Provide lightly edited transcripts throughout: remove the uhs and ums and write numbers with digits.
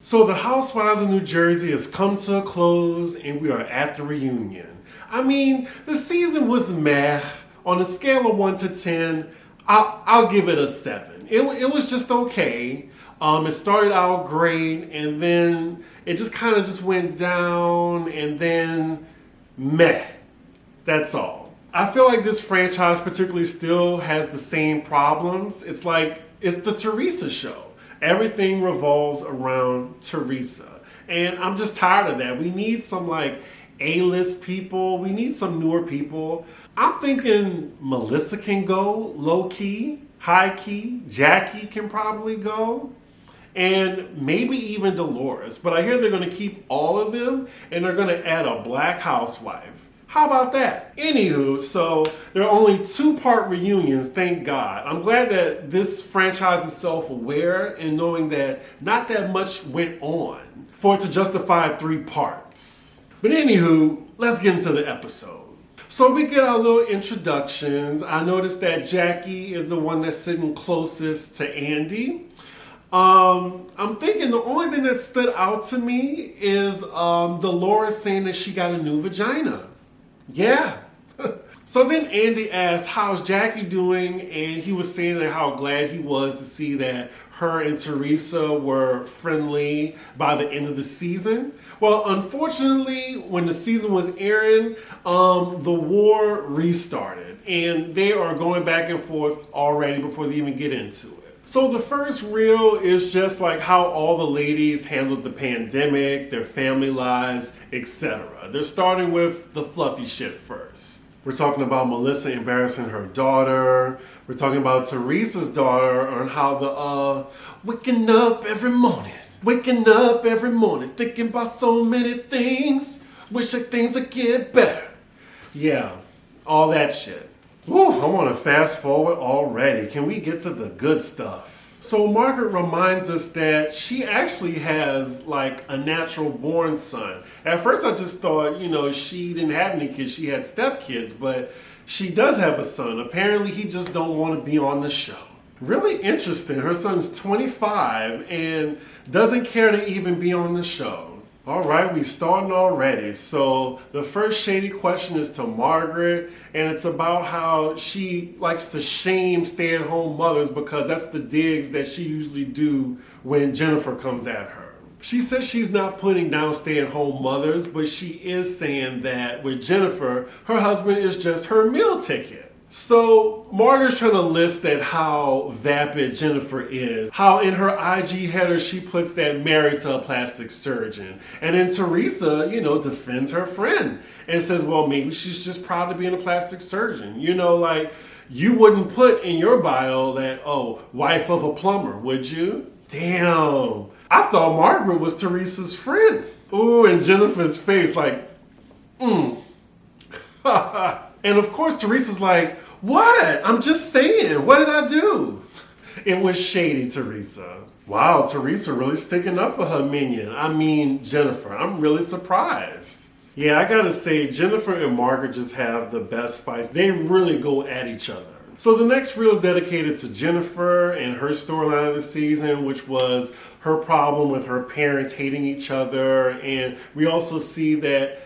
So the Housewives of New Jersey has come to a close and we are at the reunion. I mean, the season was meh. On a scale of 1 to 10, I'll give it a 7. It was just okay. It started out great and then it just kind of just went down and then meh. That's all. I feel like this franchise particularly still has the same problems. It's like, it's the Teresa show. Everything revolves around Teresa. And I'm just tired of that. We need some like A-list people. We need some newer people. I'm thinking Melissa can go low-key, high-key. Jackie can probably go. And maybe even Dolores. But I hear they're going to keep all of them and they're going to add a black housewife. How about that? Anywho, so there are only 2-part reunions, thank God. I'm glad that this franchise is self-aware and knowing that not that much went on for it to justify 3 parts. But anywho, let's get into the episode. So we get our little introductions. I noticed that Jackie is the one that's sitting closest to Andy. I'm thinking the only thing that stood out to me is Dolores saying that she got a new vagina. Yeah. So then Andy asked, how's Jackie doing? And he was saying that how glad he was to see that her and Teresa were friendly by the end of the season. Well, unfortunately, when the season was airing, the war restarted. And they are going back and forth already before they even get into it. So the first reel is just like how all the ladies handled the pandemic, their family lives, etc. They're starting with the fluffy shit first. We're talking about Melissa embarrassing her daughter. We're talking about Teresa's daughter on how the waking up every morning, thinking about so many things, wish that things would get better. Yeah, all that shit. Whew, I want to fast forward already. Can we get to the good stuff? So Margaret reminds us that she actually has like a natural born son. At first I just thought, she didn't have any kids, she had stepkids, but she does have a son. Apparently he just don't want to be on the show. Really interesting. Her son's 25 and doesn't care to even be on the show. All right, we starting already. So the first shady question is to Margaret, and it's about how she likes to shame stay-at-home mothers because that's the digs that she usually do when Jennifer comes at her. She says she's not putting down stay-at-home mothers, but she is saying that with Jennifer, her husband is just her meal ticket. So Margaret's trying to list at how vapid Jennifer is, how in her IG header she puts that married to a plastic surgeon. And then Teresa, defends her friend and says, well, maybe she's just proud to be a plastic surgeon. Like you wouldn't put in your bio that, wife of a plumber, would you? Damn, I thought Margaret was Teresa's friend. Ooh, and Jennifer's face like, And of course, Teresa's like, what? I'm just saying, what did I do? It was shady, Teresa. Wow, Teresa really sticking up for her minion. I mean, Jennifer. I'm really surprised. Yeah, I gotta say, Jennifer and Margaret just have the best fights. They really go at each other. So the next reel is dedicated to Jennifer and her storyline of the season, which was her problem with her parents hating each other. And we also see that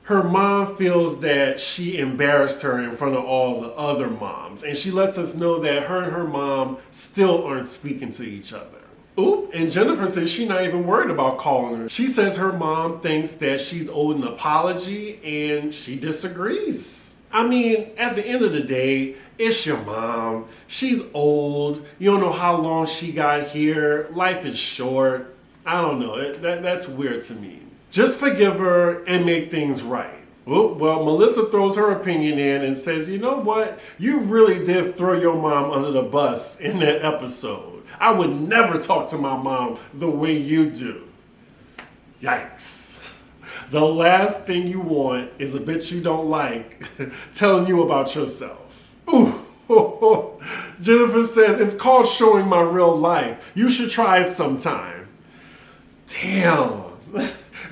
her mom feels that she embarrassed her in front of all the other moms. And she lets us know that her and her mom still aren't speaking to each other. Oop, and Jennifer says she's not even worried about calling her. She says her mom thinks that she's owed an apology and she disagrees. I mean, at the end of the day, it's your mom. She's old. You don't know how long she got here. Life is short. I don't know. That's weird to me. Just forgive her and make things right. Oh, well, Melissa throws her opinion in and says, you know what? You really did throw your mom under the bus in that episode. I would never talk to my mom the way you do. Yikes. The last thing you want is a bitch you don't like telling you about yourself. Ooh. Jennifer says, it's called showing my real life. You should try it sometime. Damn.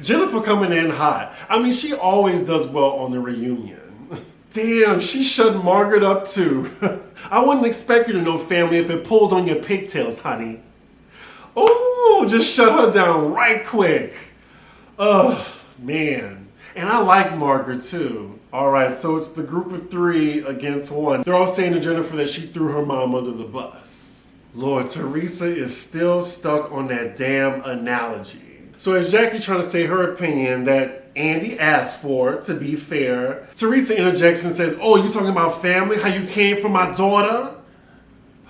Jennifer coming in hot. I mean, she always does well on the reunion. Damn, she shut Margaret up too. I wouldn't expect you to know family if it pulled on your pigtails, honey. Oh, just shut her down right quick. Oh, man. And I like Margaret too. All right, so it's the group of 3 against 1. They're all saying to Jennifer that she threw her mom under the bus. Lord, Teresa is still stuck on that damn analogy. So as Jackie's trying to say her opinion that Andy asked for, to be fair, Teresa interjects and says, oh, you talking about family? How you came for my daughter?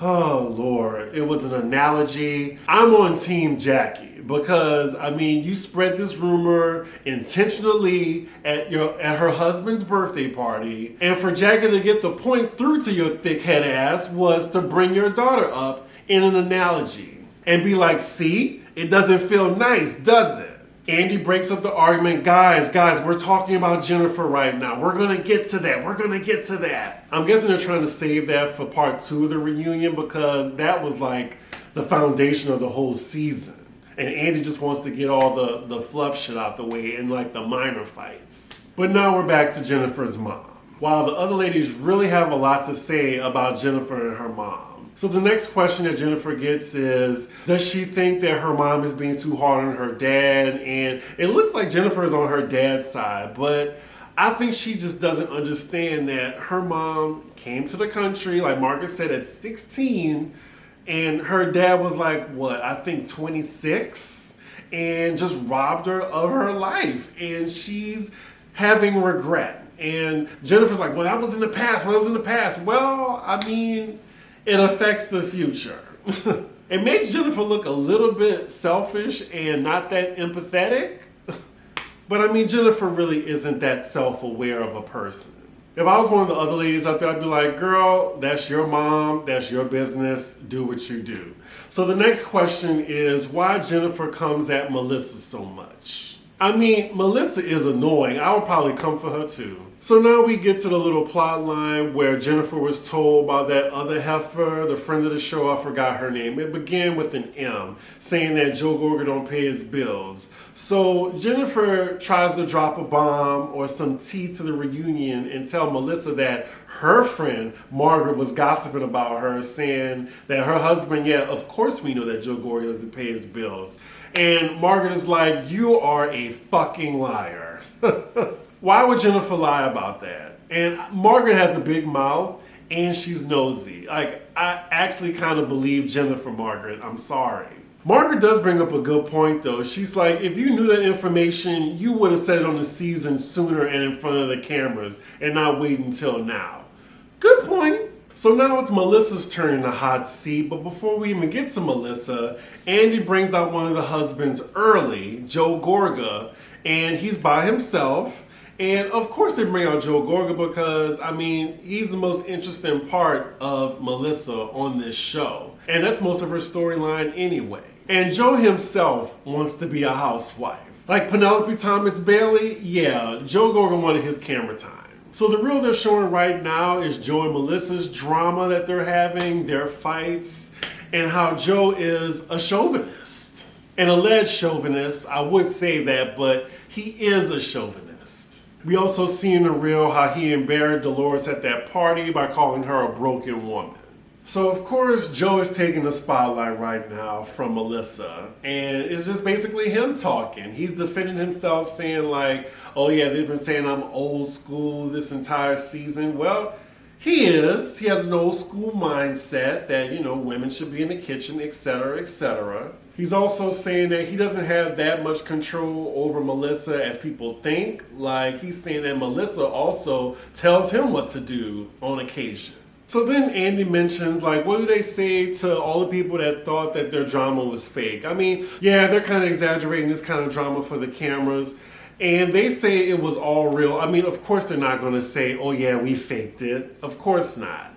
Oh, Lord, it was an analogy. I'm on Team Jackie because, I mean, you spread this rumor intentionally at her husband's birthday party, and for Jackie to get the point through to your thick-head ass was to bring your daughter up in an analogy and be like, see, it doesn't feel nice, does it? Andy breaks up the argument. Guys, we're talking about Jennifer right now. We're going to get to that. I'm guessing they're trying to save that for part 2 of the reunion because that was like the foundation of the whole season. And Andy just wants to get all the fluff shit out the way and like the minor fights. But now we're back to Jennifer's mom. While the other ladies really have a lot to say about Jennifer and her mom. So the next question that Jennifer gets is, does she think that her mom is being too hard on her dad? And it looks like Jennifer is on her dad's side, but I think she just doesn't understand that her mom came to the country, like Margaret said, at 16, and her dad was like, what, I think 26, and just robbed her of her life. And she's having regret. And Jennifer's like, well, that was in the past. Well, I mean, it affects the future. It makes Jennifer look a little bit selfish and not that empathetic. But I mean, Jennifer really isn't that self-aware of a person. If I was one of the other ladies out there, I'd be like, girl, that's your mom, that's your business, do what you do. So the next question is why Jennifer comes at Melissa so much. I mean, Melissa is annoying. I would probably come for her too. So now we get to the little plot line where Jennifer was told by that other heifer, the friend of the show, I forgot her name. It began with an M, saying that Joe Gorga don't pay his bills. So Jennifer tries to drop a bomb or some tea to the reunion and tell Melissa that her friend, Margaret, was gossiping about her, saying that her husband, yeah, of course we know that Joe Gorga doesn't pay his bills. And Margaret is like, you are a fucking liar. Why would Jennifer lie about that? And Margaret has a big mouth and she's nosy. Like, I actually kind of believe Jennifer, Margaret. I'm sorry. Margaret does bring up a good point though. She's like, if you knew that information, you would have said it on the season sooner and in front of the cameras and not wait until now. Good point. So now it's Melissa's turn in the hot seat, but before we even get to Melissa, Andy brings out one of the husbands early, Joe Gorga, and he's by himself. And of course they bring out Joe Gorga because, I mean, he's the most interesting part of Melissa on this show. And that's most of her storyline anyway. And Joe himself wants to be a housewife. Like Penelope Thomas Bailey, yeah, Joe Gorga wanted his camera time. So the reel they're showing right now is Joe and Melissa's drama that they're having, their fights, and how Joe is a chauvinist. An alleged chauvinist, I would say that, but he is a chauvinist. We also see in the reel how he embarrassed Dolores at that party by calling her a broken woman. So of course, Joe is taking the spotlight right now from Melissa, and it's just basically him talking. He's defending himself, saying like, oh yeah, they've been saying I'm old school this entire season. Well, he is. He has an old school mindset that, you know, women should be in the kitchen, etc., etc. He's also saying that he doesn't have that much control over Melissa as people think. Like, he's saying that Melissa also tells him what to do on occasion. So then Andy mentions, like, what do they say to all the people that thought that their drama was fake? I mean, yeah, they're kind of exaggerating this kind of drama for the cameras. And they say it was all real. I mean, of course they're not going to say, oh yeah, we faked it. Of course not.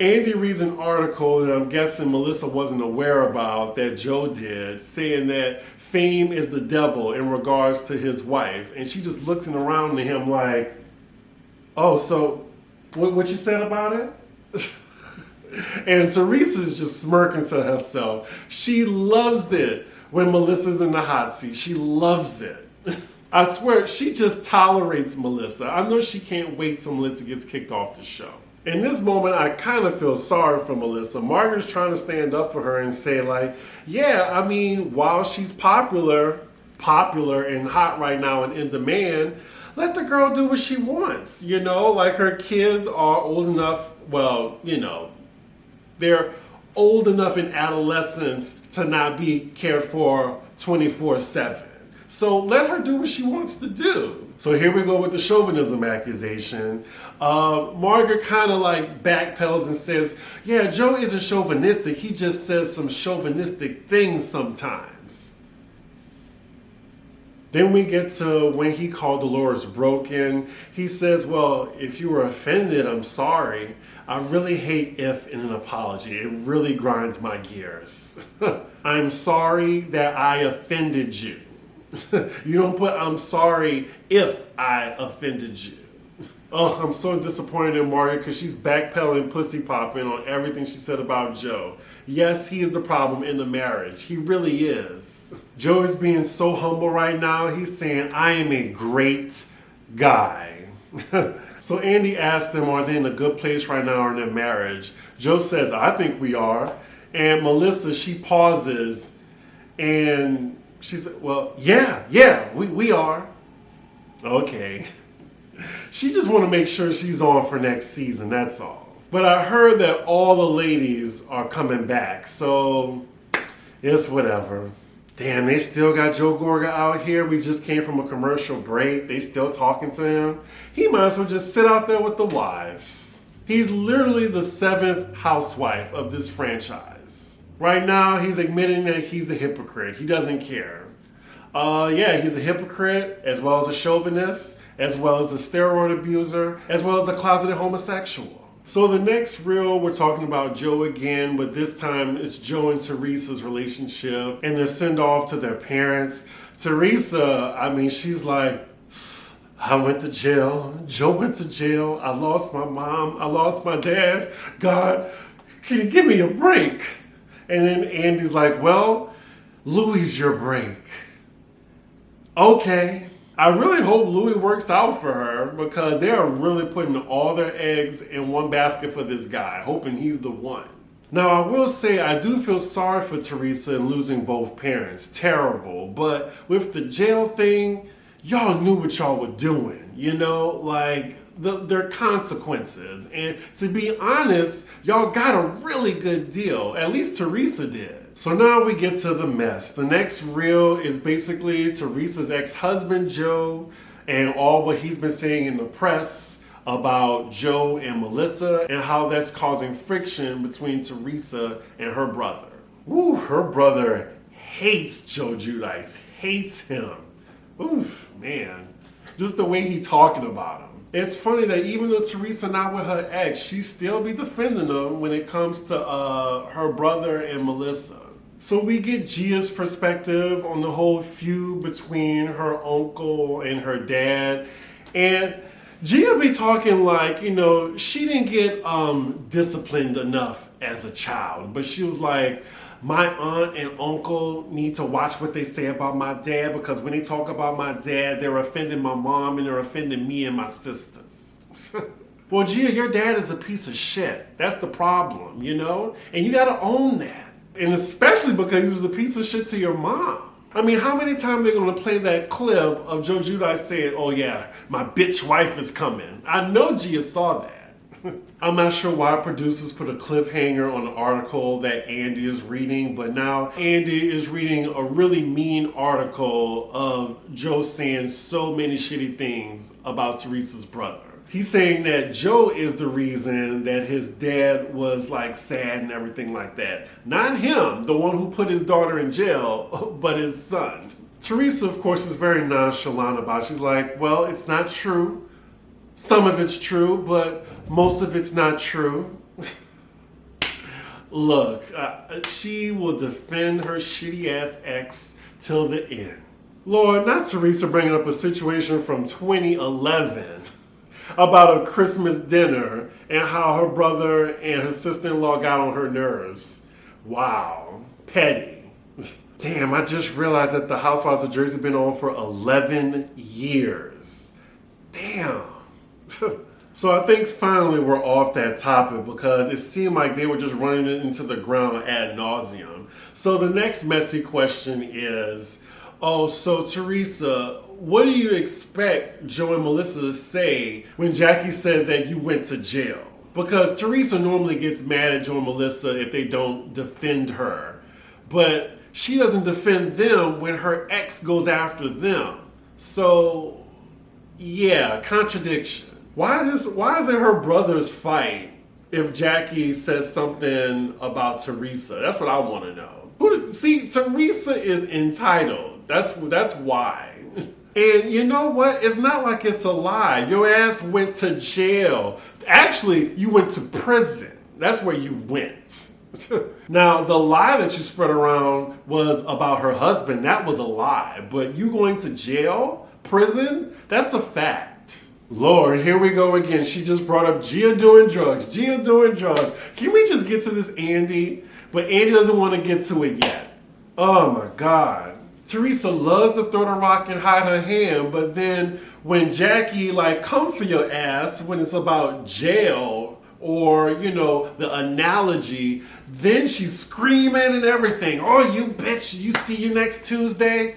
Andy reads an article that I'm guessing Melissa wasn't aware about that Joe did, saying that fame is the devil in regards to his wife. And she just looking around to him like, oh, so what you said about it? And Teresa's just smirking to herself. She loves it when Melissa's in the hot seat. She loves it. I swear, she just tolerates Melissa. I know she can't wait till Melissa gets kicked off the show. In this moment, I kind of feel sorry for Melissa. Margaret's trying to stand up for her and say, like, yeah, I mean, while she's popular and hot right now and in demand, let the girl do what she wants. You know, like her kids are old enough, well, you know, they're old enough in adolescence to not be cared for 24/7. So let her do what she wants to do. So here we go with the chauvinism accusation. Margaret kind of like backpedals and says, yeah, Joe isn't chauvinistic. He just says some chauvinistic things sometimes. Then we get to when he called Dolores broken. He says, well, if you were offended, I'm sorry. I really hate if in an apology. It really grinds my gears. I'm sorry that I offended you. You don't put I'm sorry if I offended you. Oh, I'm so disappointed in Margaret because she's backpedaling, pussy popping on everything she said about Joe. Yes, he is the problem in the marriage. He really is. Joe is being so humble right now. He's saying, I am a great guy. So Andy asked them, are they in a good place right now in their marriage? Joe says, I think we are. And Melissa, she pauses and she said, well, yeah, we are. Okay. She just want to make sure she's on for next season, that's all. But I heard that all the ladies are coming back, so it's whatever. Damn, they still got Joe Gorga out here. We just came from a commercial break. They still talking to him. He might as well just sit out there with the wives. He's literally the 7th housewife of this franchise. Right now, he's admitting that he's a hypocrite. He doesn't care. Yeah, he's a hypocrite, as well as a chauvinist, as well as a steroid abuser, as well as a closeted homosexual. So the next reel, we're talking about Joe again, but this time it's Joe and Teresa's relationship and their send-off to their parents. Teresa, I mean, she's like, I went to jail. Joe went to jail. I lost my mom. I lost my dad. God, can you give me a break? And then Andy's like, well, Louie's your break. Okay. I really hope Louie works out for her because they are really putting all their eggs in one basket for this guy, hoping he's the one. Now, I will say I do feel sorry for Teresa in losing both parents. Terrible. But with the jail thing, y'all knew what y'all were doing, you know? Like, there are consequences. And to be honest, y'all got a really good deal. At least Teresa did. So now we get to the mess. The next reel is basically Teresa's ex-husband, Joe, and all what he's been saying in the press about Joe and Melissa and how that's causing friction between Teresa and her brother. Ooh, her brother hates Joe Giudice, hates him. Oof, man. Just the way he's talking about him. It's funny that even though Teresa not with her ex, she still be defending him when it comes to her brother and Melissa. So we get Gia's perspective on the whole feud between her uncle and her dad. And Gia be talking like, you know, she didn't get disciplined enough as a child. But she was like, my aunt and uncle need to watch what they say about my dad because when they talk about my dad, they're offending my mom and they're offending me and my sisters. Well, Gia, your dad is a piece of shit. That's the problem, you know? And you gotta own that. And especially because he was a piece of shit to your mom. I mean, how many times are they gonna play that clip of Joe Giudice saying, oh yeah, my bitch wife is coming? I know Gia saw that. I'm not sure why producers put a cliffhanger on the article that Andy is reading, but now Andy is reading a really mean article of Joe saying so many shitty things about Teresa's brother. He's saying that Joe is the reason that his dad was like sad and everything like that. Not him, the one who put his daughter in jail, but his son. Teresa, of course, is very nonchalant about it. She's like, well, it's not true. Some of it's true, but most of it's not true. Look, she will defend her shitty ass ex till the end. Lord, not Teresa bringing up a situation from 2011 about a Christmas dinner and how her brother and her sister-in-law got on her nerves. Wow, petty. Damn, I just realized that the Housewives of Jersey been on for 11 years. Damn. So I think finally we're off that topic because it seemed like they were just running it into the ground ad nauseum. So the next messy question is, oh, so Teresa, what do you expect Joe and Melissa to say when Jackie said that you went to jail? Because Teresa normally gets mad at Joe and Melissa if they don't defend her. But she doesn't defend them when her ex goes after them. So, yeah, contradiction. Why is it her brothers fight if Jackie says something about Teresa? That's what I want to know. See, Teresa is entitled. That's why. And you know what? It's not like it's a lie. Your ass went to jail. Actually, you went to prison. That's where you went. Now, the lie that you spread around was about her husband. That was a lie. But you going to jail, prison, that's a fact. Lord, here we go again. She just brought up Gia doing drugs. Gia doing drugs. Can we just get to this Andy? But Andy doesn't want to get to it yet. Oh my God. Teresa loves to throw the rock and hide her hand, but then when Jackie come for your ass when it's about jail or, the analogy, then she's screaming and everything. Oh, you bitch, you see you next Tuesday?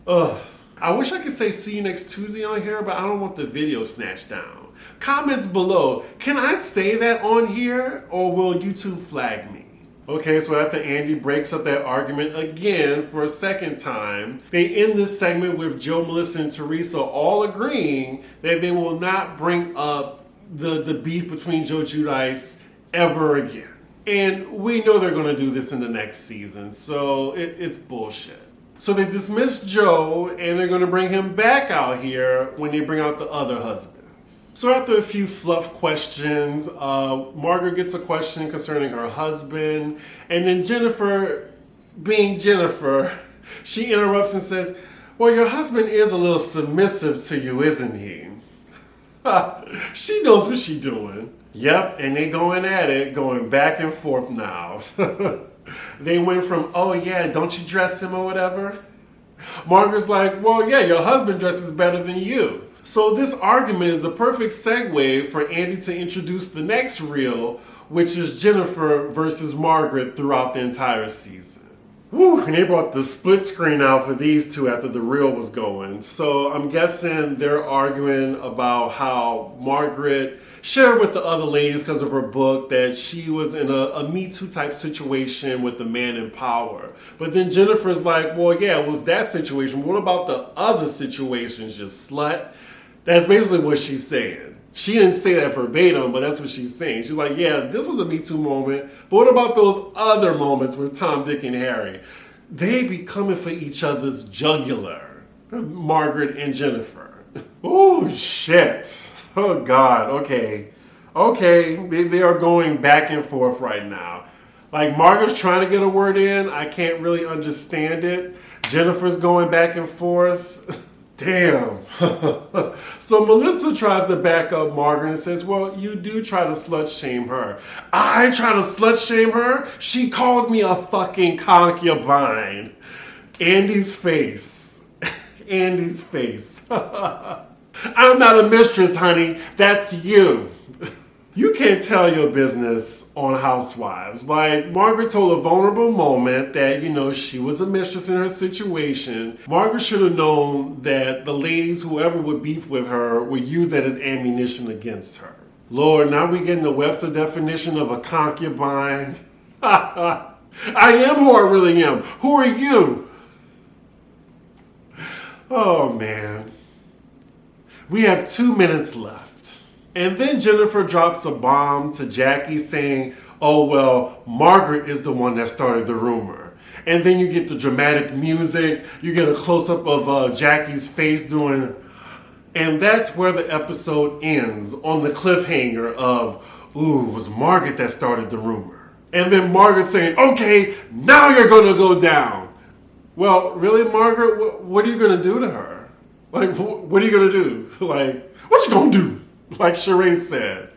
Ugh. I wish I could say see you next Tuesday on here, but I don't want the video snatched down. Comments below. Can I say that on here or will YouTube flag me? Okay, so after Andy breaks up that argument again for a second time, they end this segment with Joe, Melissa, and Teresa all agreeing that they will not bring up the beef between Joe Giudice ever again. And we know they're going to do this in the next season, so it's bullshit. So they dismiss Joe, and they're going to bring him back out here when they bring out the other husband. So after a few fluff questions, Margaret gets a question concerning her husband, and then Jennifer, being Jennifer, she interrupts and says, well, your husband is a little submissive to you, isn't he? She knows what she's doing. Yep, and they going at it, going back and forth now. They went from, oh yeah, don't you dress him or whatever? Margaret's like, well, yeah, your husband dresses better than you. So this argument is the perfect segue for Andy to introduce the next reel, which is Jennifer versus Margaret throughout the entire season. Woo, and they brought the split screen out for these two after the reel was going. So I'm guessing they're arguing about how Margaret shared with the other ladies because of her book that she was in a Me Too type situation with the man in power. But then Jennifer's like, well, yeah, it was that situation. What about the other situations, you slut? That's basically what she's saying. She didn't say that verbatim, but that's what she's saying. She's like, yeah, this was a Me Too moment, but what about those other moments with Tom, Dick, and Harry? They be coming for each other's jugular, Margaret and Jennifer. Oh, shit. Oh, God. Okay. They are going back and forth right now. Like, Margaret's trying to get a word in. I can't really understand it. Jennifer's going back and forth. Damn. So Melissa tries to back up Margaret and says, well, you do try to slut shame her. I try to slut shame her? She called me a fucking concubine. Andy's face. Andy's face. I'm not a mistress, honey. That's you. You can't tell your business on Housewives. Like, Margaret told a vulnerable moment that, she was a mistress in her situation. Margaret should have known that the ladies, whoever would beef with her, would use that as ammunition against her. Lord, now we're getting the Webster definition of a concubine. I am who I really am. Who are you? Oh, man. We have 2 minutes left. And then Jennifer drops a bomb to Jackie saying, oh, well, Margaret is the one that started the rumor. And then you get the dramatic music. You get a close-up of Jackie's face doing... And that's where the episode ends, on the cliffhanger of, ooh, it was Margaret that started the rumor. And then Margaret saying, okay, now you're going to go down. Well, really, Margaret, what are you going to do to her? Like, what are you going to do? Like, what you going to do? Like Sheree said.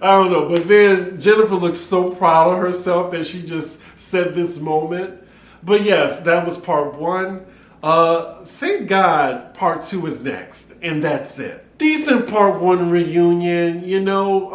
I don't know. But then Jennifer looks so proud of herself that she just said this moment. But yes, that was part 1. Thank God part 2 is next. And that's it. Decent part one reunion, you know.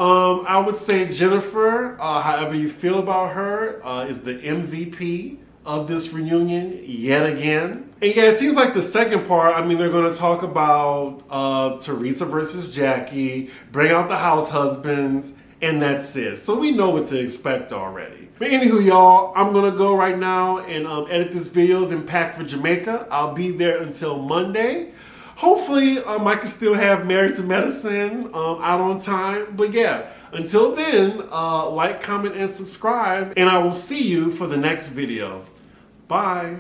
I would say Jennifer, however you feel about her, is the MVP of this reunion yet again. And yeah, it seems like the second part, I mean, they're going to talk about Teresa versus Jackie, bring out the house husbands, and that's it. So we know what to expect already. But anywho, y'all, I'm going to go right now and edit this video, then pack for Jamaica. I'll be there until Monday. Hopefully, I can still have Married to Medicine out on time. But yeah, until then, like, comment, and subscribe. And I will see you for the next video. Bye.